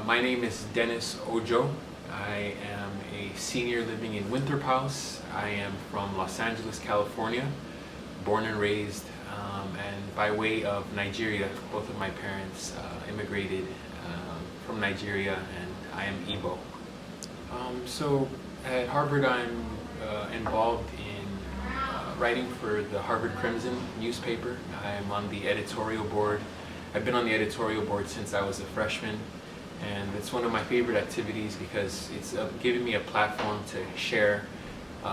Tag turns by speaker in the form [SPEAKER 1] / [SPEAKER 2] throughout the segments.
[SPEAKER 1] My name is Dennis Ojogho. I am a senior living in Winthrop House. I am from Los Angeles, California, born and raised, and by way of Nigeria. Both of my parents immigrated from Nigeria, and I am Igbo. So at Harvard, I'm involved in writing for the Harvard Crimson newspaper. I'm on the editorial board. I've been on the editorial board since I was a freshman, and it's one of my favorite activities because it's given me a platform to share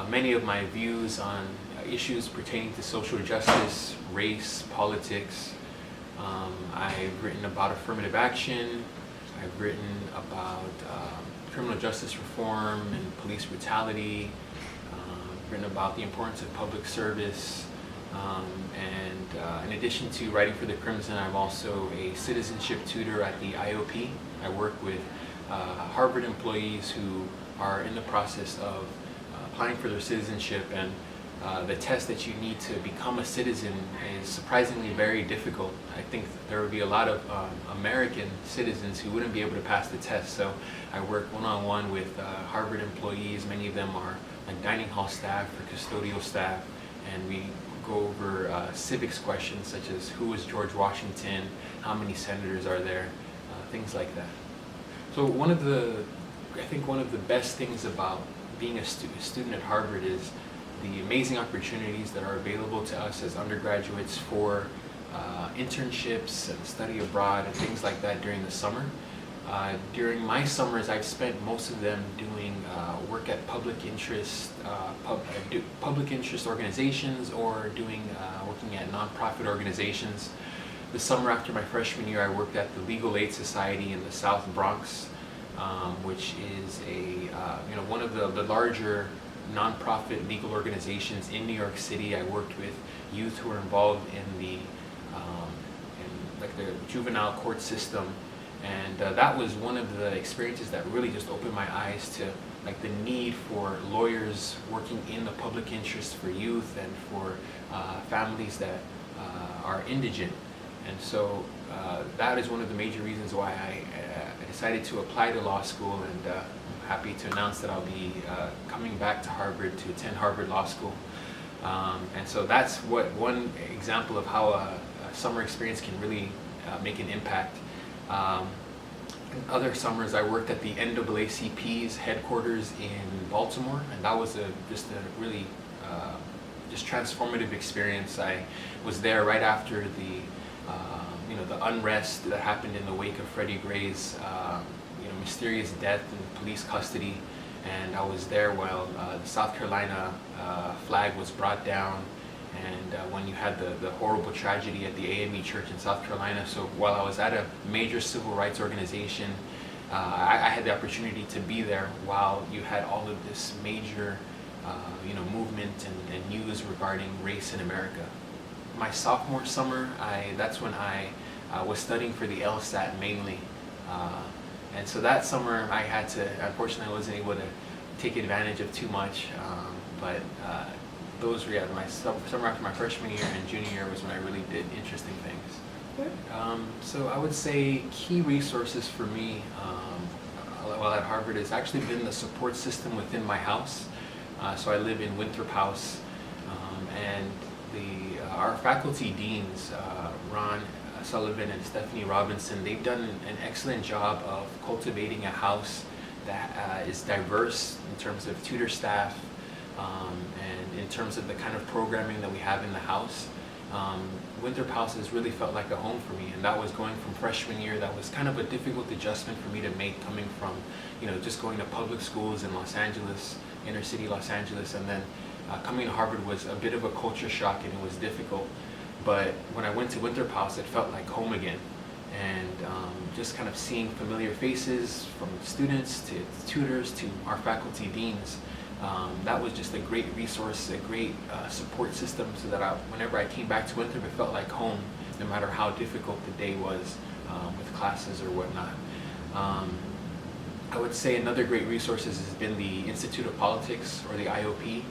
[SPEAKER 1] many of my views on issues pertaining to social justice, race, politics. I've written about affirmative action. I've written about criminal justice reform and police brutality. Written about the importance of public service. In addition to writing for the Crimson, I'm also a citizenship tutor at the IOP. I work with Harvard employees who are in the process of applying for their citizenship, and the test that you need to become a citizen is surprisingly very difficult. I think there would be a lot of American citizens who wouldn't be able to pass the test, so I work one-on-one with Harvard employees. Many of them are like dining hall staff or custodial staff, and we go over civics questions such as who was George Washington, how many senators are there, things like that. So I think one of the best things about being a student at Harvard is the amazing opportunities that are available to us as undergraduates for internships and study abroad and things like that during the summer. During my summers, I've spent most of them doing work at public interest organizations, or working at nonprofit organizations. The summer after my freshman year, I worked at the Legal Aid Society in the South Bronx, which is one of the larger nonprofit legal organizations in New York City. I worked with youth who are involved in the juvenile court system. And that was one of the experiences that really just opened my eyes to the need for lawyers working in the public interest for youth and for families that are indigent. And so that is one of the major reasons why I decided to apply to law school, and I'm happy to announce that I'll be coming back to Harvard to attend Harvard Law School. And so that's one example of how a summer experience can really make an impact. In other summers, I worked at the NAACP's headquarters in Baltimore, and that was just a really transformative experience. I was there right after the unrest that happened in the wake of Freddie Gray's mysterious death in police custody, and I was there while the South Carolina flag was brought down, and when you had the horrible tragedy at the AME Church in South Carolina. So while I was at a major civil rights organization, I had the opportunity to be there while you had all of this major movement and news regarding race in America. My sophomore summer, that's when I was studying for the LSAT mainly. And so that summer unfortunately I wasn't able to take advantage of too much, but those were my summer after my freshman year and junior year was when I really did interesting things. So I would say key resources for me while at Harvard has actually been the support system within my house. So I live in Winthrop House, and our faculty deans, Ron Sullivan and Stephanie Robinson, they've done an excellent job of cultivating a house that is diverse in terms of tutor staff, and in terms of the kind of programming that we have in the house. Winthrop House has really felt like a home for me, and that was going from freshman year. That was kind of a difficult adjustment for me to make, coming from just going to public schools in Los Angeles, inner city Los Angeles, and then coming to Harvard was a bit of a culture shock, and it was difficult. But when I went to Winthrop House, it felt like home again, and just kind of seeing familiar faces, from students to tutors to our faculty deans. That was just a great resource, a great support system, so that whenever I came back to Winthrop, it felt like home, no matter how difficult the day was with classes or whatnot. I would say another great resource has been the Institute of Politics, or the IOP.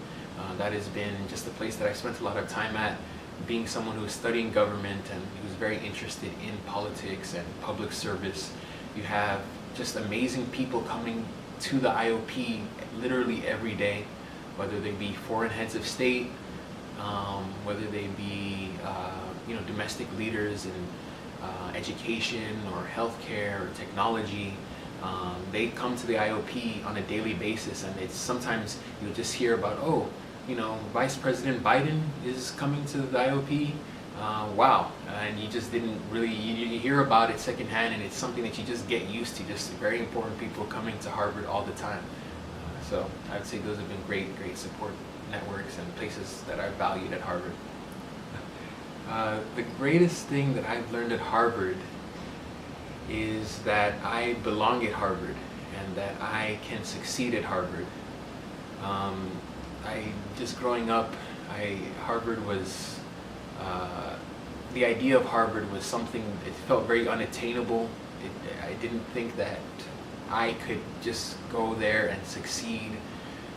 [SPEAKER 1] That has been just a place that I spent a lot of time at, being someone who was studying government and who was very interested in politics and public service. You have just amazing people coming to the IOP literally every day, whether they be foreign heads of state, whether they be domestic leaders in education or healthcare or technology. They come to the IOP on a daily basis, and it's sometimes you'll just hear about, oh, Vice President Biden is coming to the IOP. Wow, and you just didn't really, you hear about it secondhand, and it's something that you just get used to, just very important people coming to Harvard all the time. So I would say those have been great support networks and places that I valued at Harvard. The greatest thing that I've learned at Harvard is that I belong at Harvard and that I can succeed at Harvard. Just growing up, Harvard was, the idea of Harvard was something, it felt very unattainable. I didn't think that I could just go there and succeed.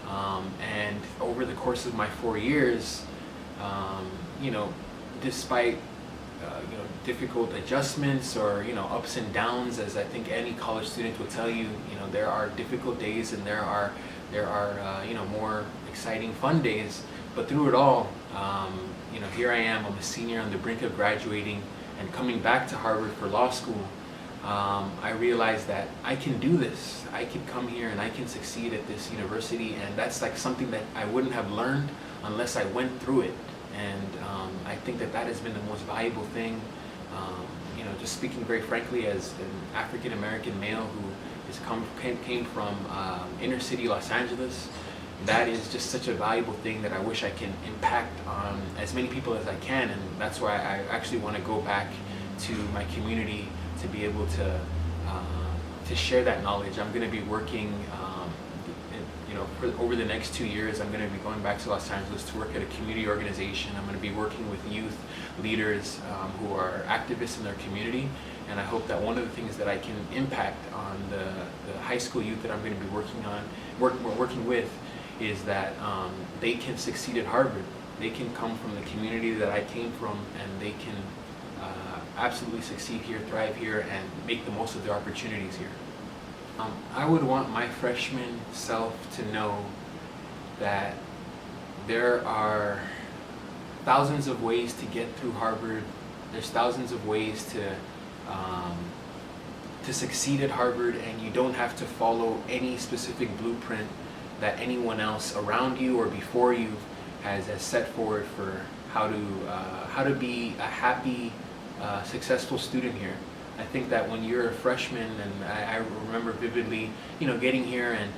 [SPEAKER 1] And over the course of my 4 years, despite difficult adjustments or ups and downs, as I think any college student will tell you, there are difficult days and there are more exciting fun days. But through it all, here I am. I'm a senior on the brink of graduating and coming back to Harvard for law school. I realized that I can do this. I can come here and I can succeed at this university, and that's like something that I wouldn't have learned unless I went through it. And I think that has been the most valuable thing. Just speaking very frankly, as an African American male who came from inner city Los Angeles, that is just such a valuable thing that I wish I can impact on as many people as I can. And that's why I actually want to go back to my community to be able to share that knowledge. I'm going to be working, over the next 2 years. I'm going to be going back to Los Angeles to work at a community organization. I'm going to be working with youth leaders who are activists in their community, and I hope that one of the things that I can impact on the high school youth that I'm going to be working with is that they can succeed at Harvard. They can come from the community that I came from, and they can absolutely succeed here, thrive here, and make the most of their opportunities here. I would want my freshman self to know that there are thousands of ways to get through Harvard. There's thousands of ways to succeed at Harvard, and you don't have to follow any specific blueprint that anyone else around you or before you has set forward for how to be a happy, successful student here. I think that when you're a freshman, and I remember vividly, getting here, and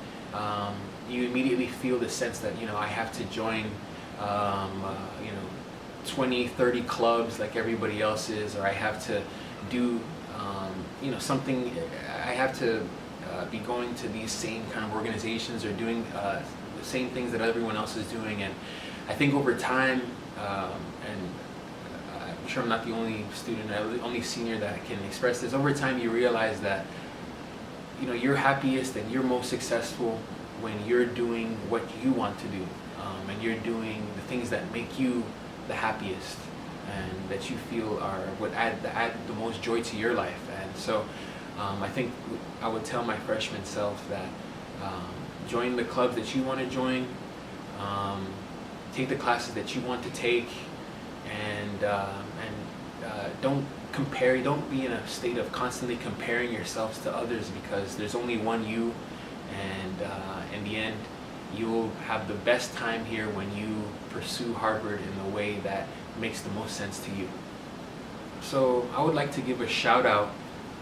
[SPEAKER 1] you immediately feel the sense that I have to join 20, 30 clubs like everybody else is, or I have to do something. I have to be going to these same kind of organizations or doing the same things that everyone else is doing. And I think over time, and I'm sure I'm not the only student, the only senior that can express this, over time you realize that you're happiest and you're most successful when you're doing what you want to do, and you're doing the things that make you the happiest and that you feel are what add the most joy to your life. And so I think I would tell my freshman self that join the clubs that you want to join, take the classes that you want to take, and don't compare. Don't be in a state of constantly comparing yourselves to others, because there's only one you, and in the end you'll have the best time here when you pursue Harvard in the way that makes the most sense to you. So I would like to give a shout out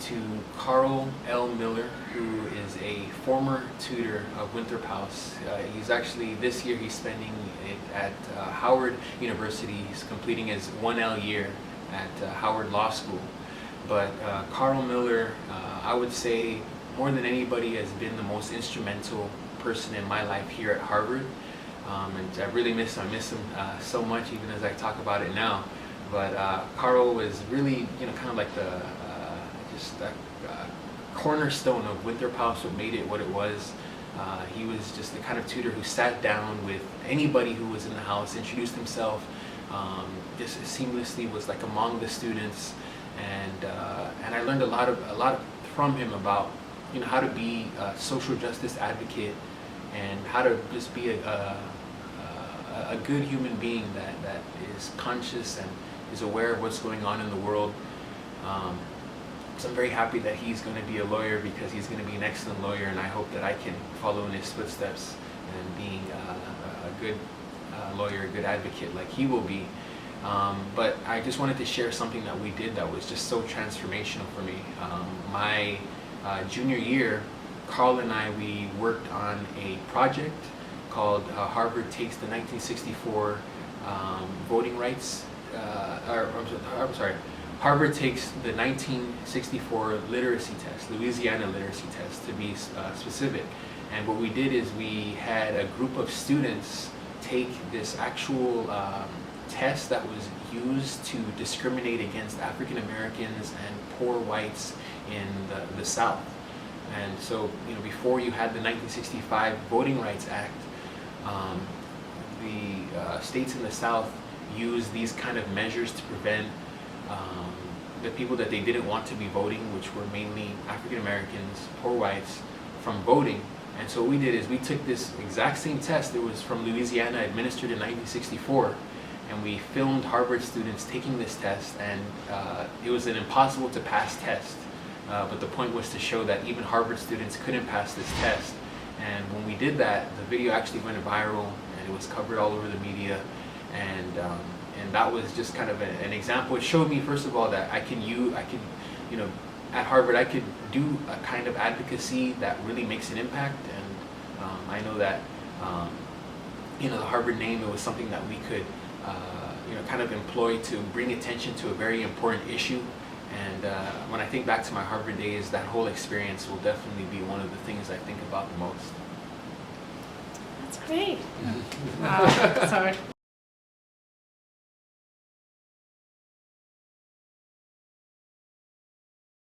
[SPEAKER 1] to Carl L. Miller, who is a former tutor of Winthrop House. He's actually, this year he's spending it at Howard University. He's completing his 1L year at Howard Law School. But Carl Miller, I would say more than anybody, has been the most instrumental person in my life here at Harvard. And I really miss him so much, even as I talk about it now. But Carl was really, kind of like the cornerstone of Winthrop House, what made it what it was. He was just the kind of tutor who sat down with anybody who was in the house, introduced himself, just seamlessly was like among the students, and I learned a lot from him about how to be a social justice advocate and how to just be a good human being that is conscious and is aware of what's going on in the world. So I'm very happy that he's going to be a lawyer, because he's going to be an excellent lawyer, and I hope that I can follow in his footsteps and being a good lawyer, a good advocate like he will be. But I just wanted to share something that we did that was just so transformational for me. My junior year, Carl and I, we worked on a project called Harvard Takes the 1964 Voting Rights, Harvard Takes the 1964 Literacy Test, Louisiana Literacy Test to be specific. And what we did is we had a group of students take this actual test that was used to discriminate against African Americans and poor whites in the South. And so, before you had the 1965 Voting Rights Act, the states in the South used these kind of measures to prevent the people that they didn't want to be voting, which were mainly African Americans, poor whites, from voting. And so what we did is we took this exact same test. It was from Louisiana, administered in 1964, and we filmed Harvard students taking this test, and it was an impossible to pass test. But the point was to show that even Harvard students couldn't pass this test. And when we did that, the video actually went viral, and it was covered all over the media. And that was just kind of an example. It showed me, first of all, that at Harvard, I could do a kind of advocacy that really makes an impact. And I know that, the Harvard name, it was something that we could, kind of employ to bring attention to a very important issue. And when I think back to my Harvard days, that whole experience will definitely be one of the things I think about the most.
[SPEAKER 2] That's great. Sorry.